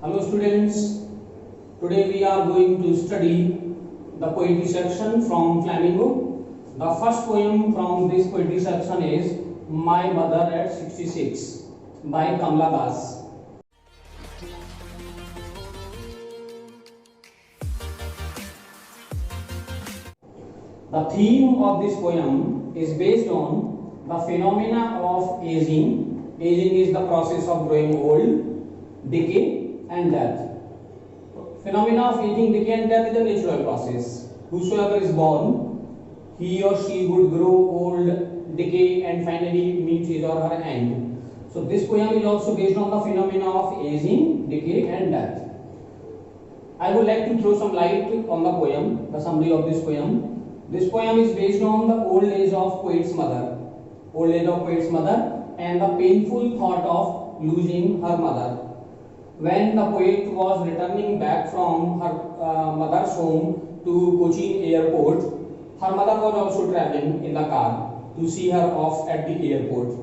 Hello students, today we are going to study the poetry section from Flamingo. The first poem from this poetry section is My Mother at 66 by Kamla Das. The theme of this poem is based on the phenomena of aging. Aging is the process of growing old, decay and death. Phenomena of aging, decay and death is a natural process. Whosoever is born, he or she would grow old, decay and finally meet his or her end. So this poem is also based on the phenomena of aging, decay and death. I would like to throw some light on the poem, the summary of this poem. This poem is based on the old age of poet's mother. Old age of poet's mother and the painful thought of losing her mother. When the poet was returning back from her mother's home to Cochin airport, her mother was also traveling in the car to see her off at the airport.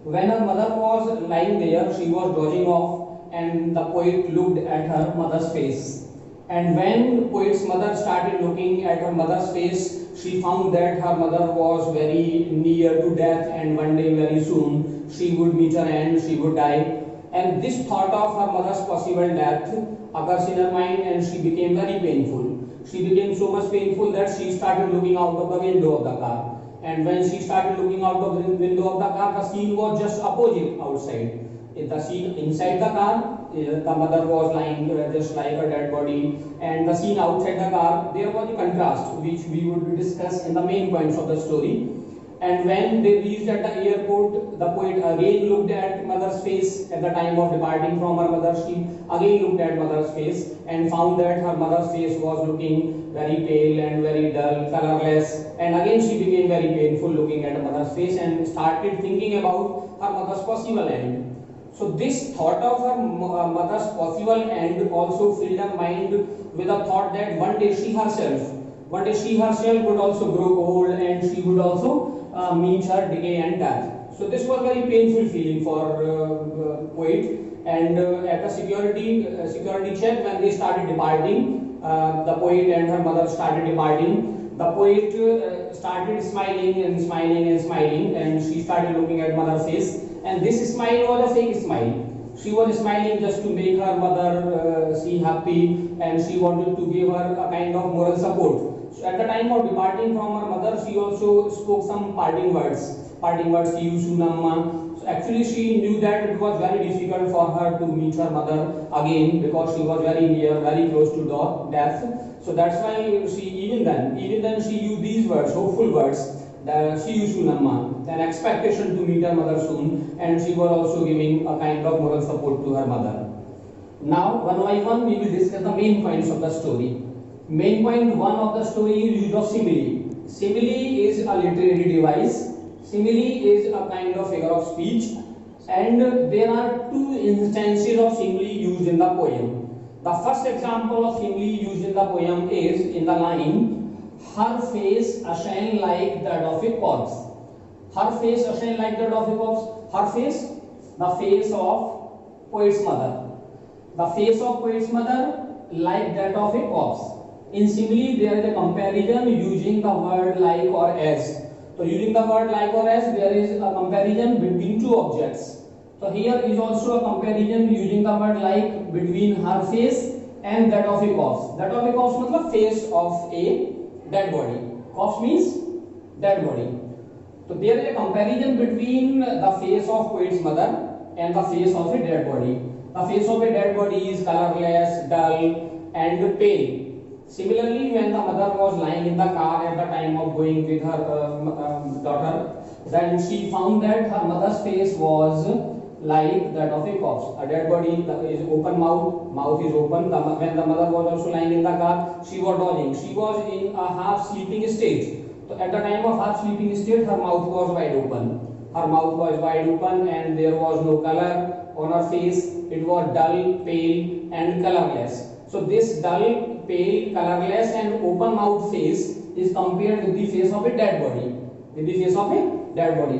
When her mother was lying there, she was dozing off and the poet looked at her mother's face. And when the poet's mother started looking at her mother's face, she found that her mother was very near to death and one day very soon she would meet her end, she would die. And this thought of her mother's possible death occurs in her mind and she became very painful. She became so much painful that she started looking out of the window of the car. And when she started looking out of the window of the car, the scene was just opposite outside. In the scene inside the car, the mother was lying just like a dead body, and the scene outside the car, there was a contrast which we would discuss in the main points of the story. And when they reached at the airport, the poet again looked at mother's face at the time of departing from her mother. She again looked at mother's face and found that her mother's face was looking very pale and very dull, colorless. And again she became very painful looking at her mother's face and started thinking about her mother's possible end. So this thought of her mother's possible end also filled her mind with a thought that one day she herself would also grow old and she would also meet her decay and death. So this was very painful feeling for poet. And at the security check, when they started departing, the poet and her mother started departing. The poet started smiling and smiling and smiling, and she started looking at mother's face. And this smile was a fake smile. She was smiling just to make her mother seem happy, and she wanted to give her a kind of moral support. So at the time of departing from her mother, she also spoke some parting words. See you soon, Amma. So actually, she knew that it was very difficult for her to meet her mother again because she was very near, very close to death. So that's why she even then she used these words, hopeful words. See you soon, Amma. An expectation to meet her mother soon, and she was also giving a kind of moral support to her mother. Now, one by one, we will discuss the main points of the story. Main point one of the story is use of simile. Simile is a literary device. Simile is a kind of figure of speech, and there are two instances of simile used in the poem. The first example of simile used in the poem is in the line, her face ashen like that of a corpse. Her face ashen like that of a corpse. Her face, the face of poet's mother. The face of poet's mother like that of a corpse. In simile, there is a comparison using the word like or as. So using the word like or as, there is a comparison between two objects. So here is also a comparison using the word like between her face and that of a corpse. That of a corpse means face of a dead body. Corpse means dead body. So there is a comparison between the face of poet's mother and the face of a dead body. The face of a dead body is colorless, dull and pale. Similarly, when the mother was lying in the car at the time of going with her daughter, then she found that her mother's face was like that of a corpse. A dead body is open mouth is open. When the mother was also lying in the car, she was dozing. She was in a half sleeping state. So at the time of half sleeping state, her mouth was wide open. Her mouth was wide open and there was no color on her face. It was dull, pale and colorless. So this dull, pale, colorless and open mouth face is compared with the face of a dead body.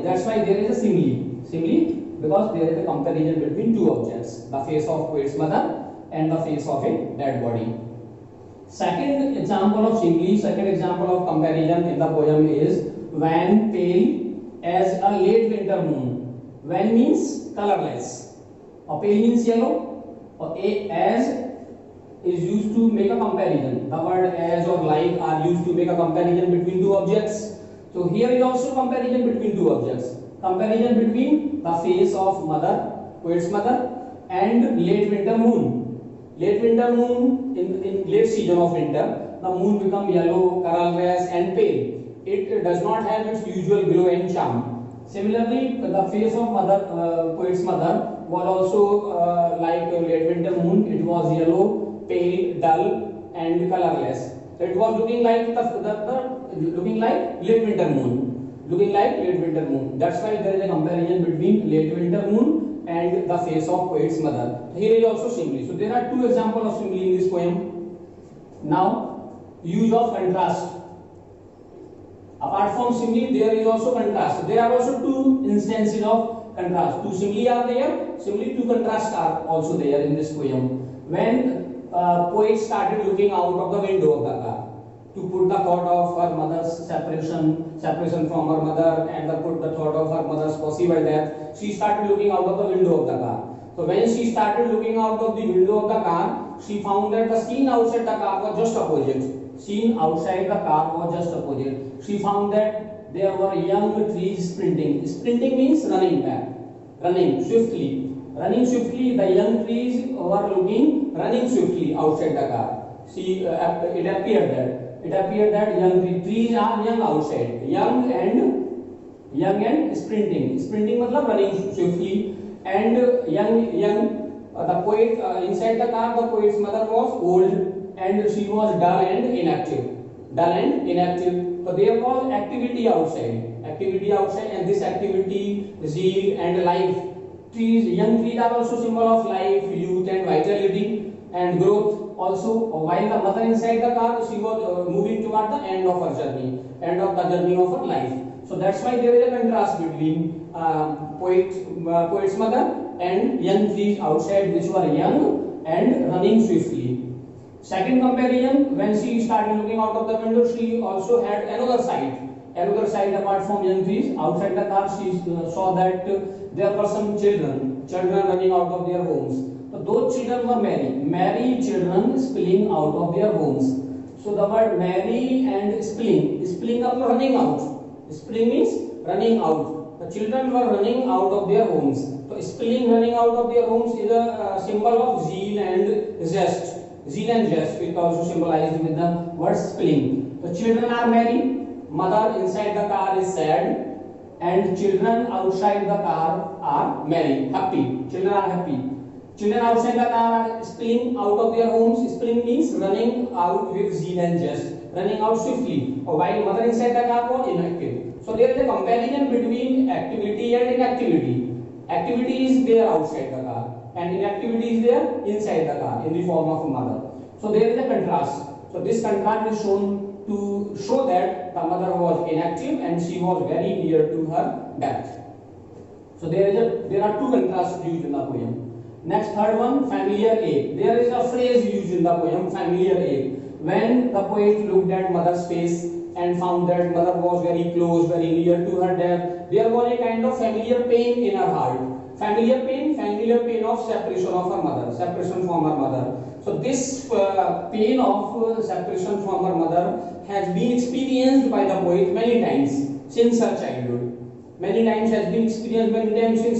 That's why there is a simile. Simile because there is a comparison between two objects, the face of poet's mother and the face of a dead body. Second example of simile, second example of comparison in the poem is when pale as a late winter moon. When means colorless, or pale means yellow, or as is used to make a comparison. The word as or like are used to make a comparison between two objects. So here is also comparison between two objects. Comparison between the face of mother, poet's mother, and late winter moon. Late winter moon, in late season of winter, the moon become yellow, colorless and pale. It does not have its usual glow and charm. Similarly, the face of mother, poet's mother was also like late winter moon. It was yellow, pale, dull and colorless. So it was looking like looking like late winter moon. Looking like late winter moon. That's why there is a comparison between late winter moon and the face of poet's mother. Here is also simile. So there are two examples of simile in this poem. Now, use of contrast. Apart from simile, there is also contrast. There are also two instances of contrast. Two simile are there. Similarly, two contrasts are also there in this poem. When poet started looking out of the window of the car to put the thought of her mother's separation from her mother, and put the thought of her mother's possible death, she started looking out of the window of the car. So when she started looking out of the window of the car, she found that the scene outside the car was just opposite. Scene outside the car was just opposite. She found that there were young trees sprinting. Sprinting means running back, running swiftly. Running swiftly, the young trees were running swiftly outside the car. It appeared that young trees are young outside, young and sprinting. Sprinting means running swiftly, and the poet inside the car, the poet's mother was old and she was dull and inactive. So there was activity outside, and this activity, zeal and life. Young trees are also symbol of life, youth and vitality and growth. Also, while the mother inside the car, she was moving toward the end of the journey of her life. So that's why there is a contrast between poet's mother and young trees outside, which were young and running swiftly. Second comparison, when she started looking out of the window, she also had another sight apart from young trees. Outside the car, she saw that there were some children running out of their homes. So those children were merry children spilling out of their homes. So the word merry and spilling up, running out. Spilling means running out. The children were running out of their homes. So spilling, running out of their homes is a symbol of zeal and zest. Zeal and zest is also symbolized with the word spilling. The children are merry. Mother inside the car is sad, and children outside the car are merry, happy. Children are happy. Children outside the car are spilling out of their homes. Spilling means running out with zeal and zest, running out swiftly. While mother inside the car was inactive. So there is a comparison between activity and inactivity. Activity is there outside the car, and inactivity is there inside the car in the form of a mother. So there is a contrast. So this contrast is shown to show that the mother was inactive and she was very near to her death. So there are two contrasts used in the poem. Next, third one, familiar ache. There is a phrase used in the poem, familiar ache. When the poet looked at mother's face and found that mother was very close, very near to her death, there was a kind of familiar pain in her heart. Familiar pain of separation of her mother, separation from her mother. So this pain of separation from her mother has been experienced by the poet many times since her childhood. Since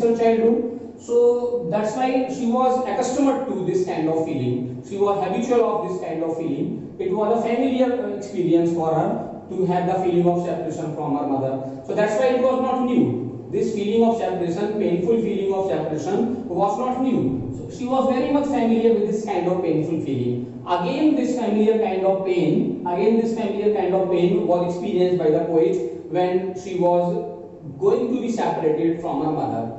her childhood. So that's why she was accustomed to this kind of feeling. She was habitual of this kind of feeling. It was a familiar experience for her to have the feeling of separation from her mother. So that's why it was not new. This feeling of separation, painful feeling of separation, was not new. So she was very much familiar with this kind of painful feeling. Again, this familiar kind of pain was experienced by the poet when she was going to be separated from her mother.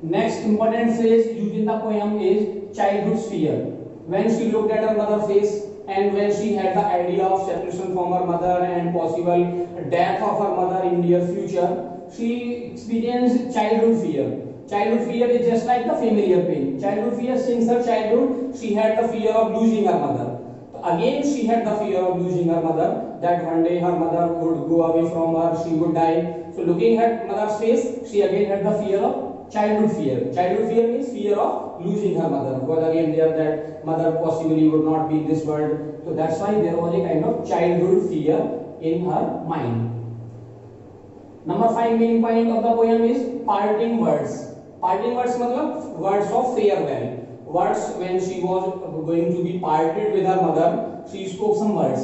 Next important phrase used in the poem is childhood's fear. When she looked at her mother's face and when she had the idea of separation from her mother and possible death of her mother in near future, she experienced childhood fear. Childhood fear is just like the familiar pain. Childhood fear, since her childhood, she had the fear of losing her mother. Again, she had the fear of losing her mother, that one day her mother would go away from her, she would die. So looking at mother's face, she again had the fear of childhood fear. Childhood fear means fear of losing her mother, because again there that mother possibly would not be in this world. So that's why there was a kind of childhood fear in her mind. Number 5 main point of the poem is parting words. Parting words matlab words of farewell. Words when she was going to be parted with her mother, she spoke some words.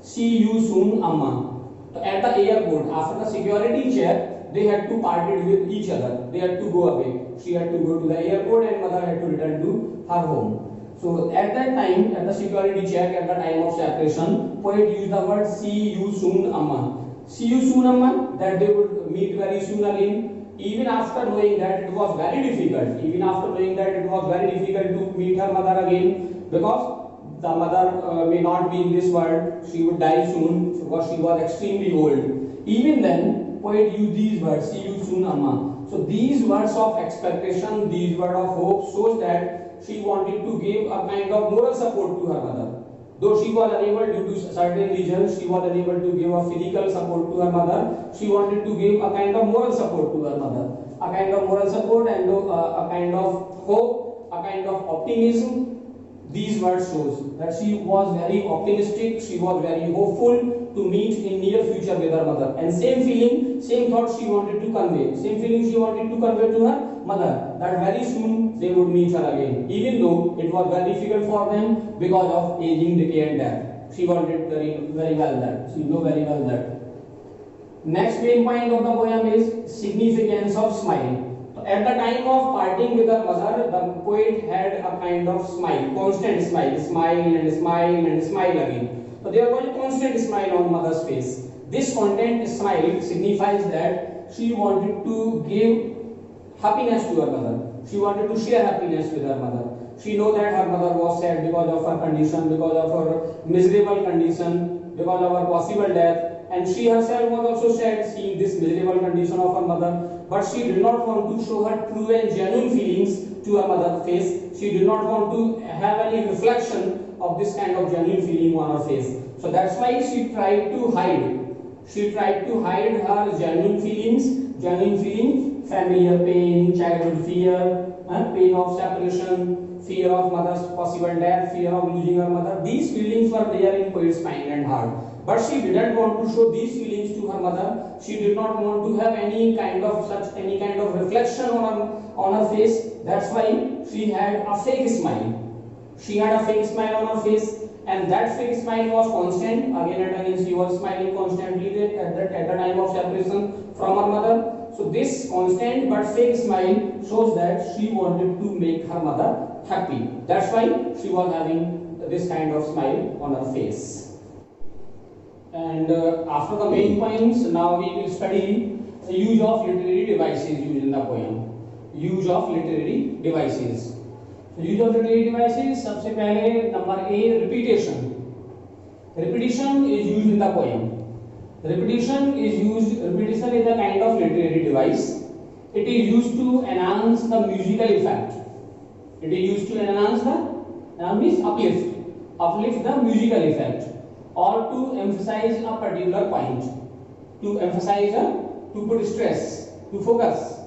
See you soon, Amma. So at the airport, after the security check, they had to parted with each other. They had to go away. She had to go to the airport and mother had to return to her home. So at that time, at the security check, at the time of separation, poet used the word see you soon, Amma. See you soon, Amma, that they would meet very soon again. Even after knowing that it was very difficult, to meet her mother again, because the mother may not be in this world, she would die soon because she was extremely old. Even then, poet used these words, see you soon, Amma. So these words of expectation, these words of hope shows that she wanted to give a kind of moral support to her mother. Though she was unable, due to certain reasons, she was unable to give a physical support to her mother, she wanted to give a kind of moral support to her mother. A kind of moral support and a kind of hope, a kind of optimism. These words shows that she was very optimistic, she was very hopeful to meet in near future with her mother. And same feeling, same thought she wanted to convey. Same feeling she wanted to convey to her mother, that very soon they would meet her again. Even though it was very difficult for them because of aging, decay and death. She wanted very well that. She knew very well that. Next main point of the poem is significance of smile. At the time of parting with her mother, the poet had a kind of smile, constant smile, smile and smile and smile again. So there was a constant smile on mother's face. This constant smile signifies that she wanted to give happiness to her mother. She wanted to share happiness with her mother. She knew that her mother was sad because of her condition, because of her miserable condition, because of her possible death. And she herself was also sad seeing this miserable condition of her mother. But she did not want to show her true and genuine feelings to her mother's face. She did not want to have any reflection of this kind of genuine feeling on her face. So that's why she tried to hide. She tried to hide her genuine feeling, familiar pain, childhood fear, pain of separation, fear of mother's possible death, fear of losing her mother. These feelings were there in poet's mind and heart. But she didn't want to show these feelings to her mother. She did not want to have any kind of reflection on her face. That's why she had a fake smile. She had a fake smile on her face, and that fake smile was constant. Again and again, she was smiling constantly at the time of separation from her mother. So this constant but fake smile shows that she wanted to make her mother happy. That's why she was having this kind of smile on her face. And after the main points, now we will study the use of literary devices used in the poem. Use of literary devices. So use of literary devices, सबसे पहले number A, repetition. Repetition is used in the poem. Repetition is a kind of literary device. It is used to enhance the musical effect. It is used to enhance uplift the musical effect, or to emphasize a particular point, to put stress, to focus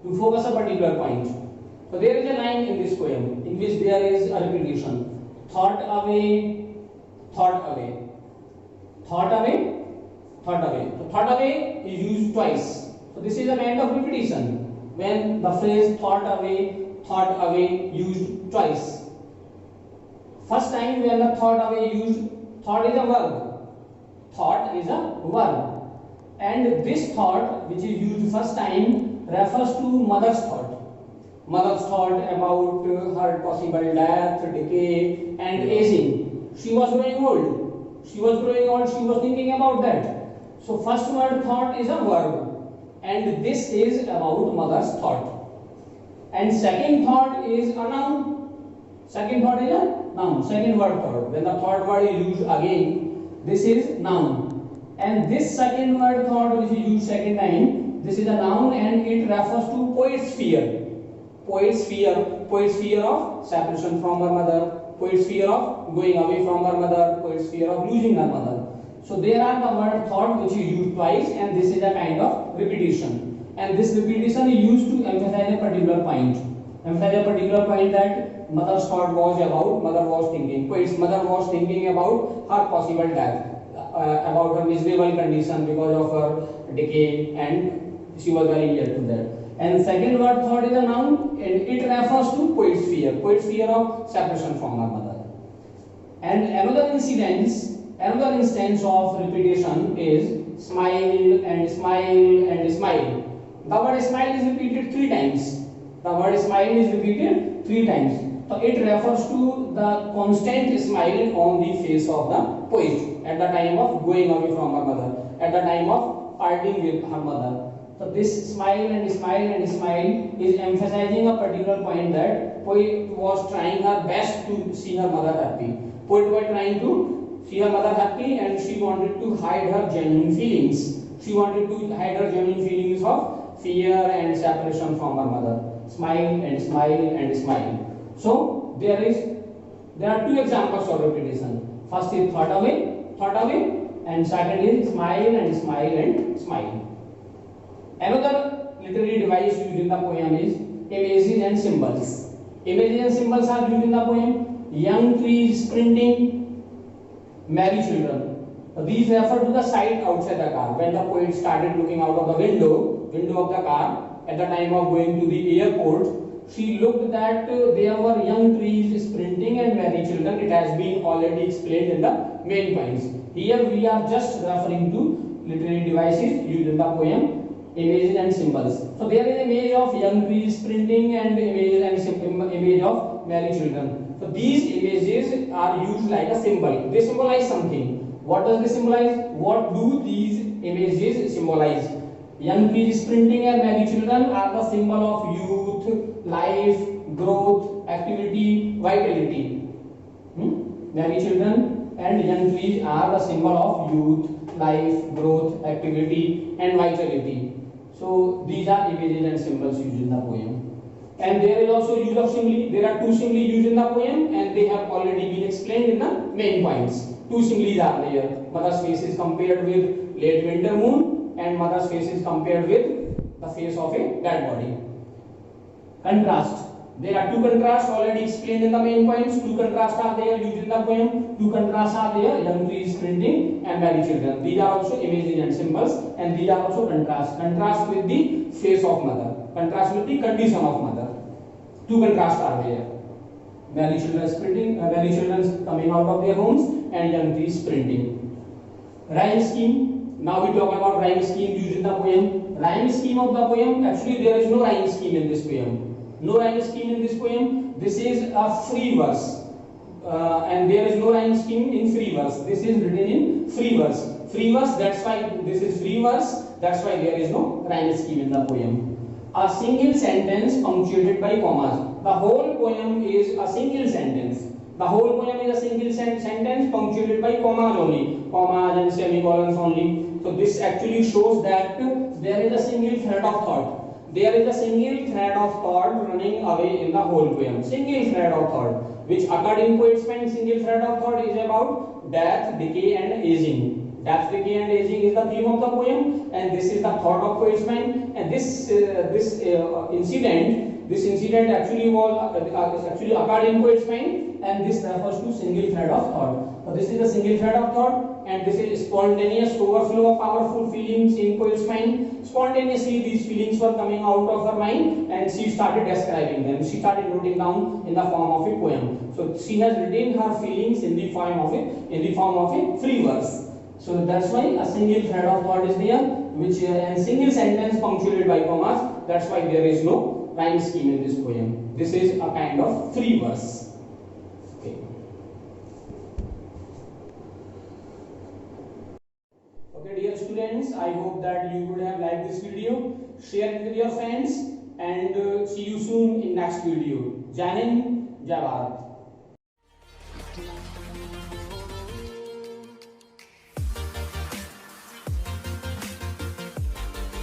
a particular point. So there is a line in this poem in which there is a repetition: thought away, thought away, thought away, thought away. So thought away is used twice. So this is a kind of repetition when the phrase thought away used twice. First time when the thought away used, thought is a verb. Thought is a verb. And this thought which is used first time refers to mother's thought. Mother's thought about her possible death, decay and aging. She was growing old. She was thinking about that. So first word thought is a verb. And this is about mother's thought. And second thought is a noun. Second thought is a noun. Second word thought. When the third word is used again, this is noun. And this second word thought which is used second time, this is a noun and it refers to poet's fear. poet's fear of separation from her mother, poet's fear of going away from her mother, poet's fear of losing her mother. So there are the word thought which is used twice, and this is a kind of repetition. And this repetition is used to emphasize a particular point. Emphasize a particular point that mother's thought was about, mother was thinking. Poet's mother was thinking about her possible death, about her miserable condition because of her decay, and she was very near to that. And second word thought is a noun, and it refers to poet's fear of separation from her mother. And another instance of repetition is smile and smile and smile. The word smile is repeated 3 times. The word smile is repeated 3 times. So it refers to the constant smile on the face of the poet at the time of going away from her mother, at the time of parting with her mother. So this smile and smile and smile is emphasizing a particular point that poet was trying her best to see her mother happy. Poet was trying to see her mother happy, and she wanted to hide her genuine feelings. She wanted to hide her genuine feelings of fear and separation from her mother. Smile and smile and smile. So there are 2 examples of repetition. First is thought away, and second is smile and smile and smile. Another literary device used in the poem is images and symbols. Images and symbols are used in the poem. Young trees sprinting, merry children. These refer to the sight outside the car. When the poet started looking out of the window of the car at the time of going to the airport, she looked that there were young trees sprinting and merry children. It has been already explained in the main points. Here we are just referring to literary devices used in the poem, images and symbols. So there is image of young trees sprinting and image of merry children. So these images are used like a symbol. They symbolize something. What does they symbolize? What do these images symbolize? Young trees sprinting and merry children are the symbol of youth, life, growth, activity, vitality. Merry children and young trees are the symbol of youth, life, growth, activity, and vitality. So these are images and symbols used in the poem. And there is also use of simile. There are 2 simile used in the poem, and they have already been explained in the main points. 2 similes are there. Mother's face is compared with late winter moon, and mother's face is compared with the face of a dead body. Contrast. There are 2 contrasts already explained in the main points. 2 contrasts are there used in the poem. 2 contrasts are there, young trees sprinting and merry children. These are also images and symbols, and these are also contrasts. Contrast with the face of mother. Contrast with the condition of mother. 2 contrasts are there. Merry children sprinting, merry children coming out of their homes, and young trees sprinting. Rhyme scheme. Now we talk about rhyme scheme used in the poem. Rhyme scheme of the poem. Actually, there is no rhyme scheme in this poem. No rhyme scheme in this poem. This is a free verse, and there is no rhyme scheme in free verse. This is written in free verse. Free verse. That's why this is free verse. That's why there is no rhyme scheme in the poem. A single sentence punctuated by commas. The whole poem is a single sentence. The whole poem is a single sentence punctuated by commas only, commas and semicolons only. So this actually shows that there is a single thread of thought. There is a single thread of thought running away in the whole poem. Single thread of thought, which occurred in poet's mind. Single thread of thought is about death, decay, and aging. Death, decay, and aging is the theme of the poem, and this is the thought of poet's mind. And this incident actually occurred in poet's mind, and this refers to single thread of thought. So this is a single thread of thought, and this is spontaneous overflow of powerful feelings in poet's mind. Spontaneously, these feelings were coming out of her mind, and she started describing them. She started noting down in the form of a poem. So she has written her feelings in the form of a free verse. So that's why a single thread of thought is there, which and single sentence punctuated by commas. That's why there is no rhyme scheme in this poem. This is a kind of free verse. Okay. Okay, dear students, I hope that you would have liked this video. Share it with your friends, and see you soon in next video. Jai Hind, Jai Bharat.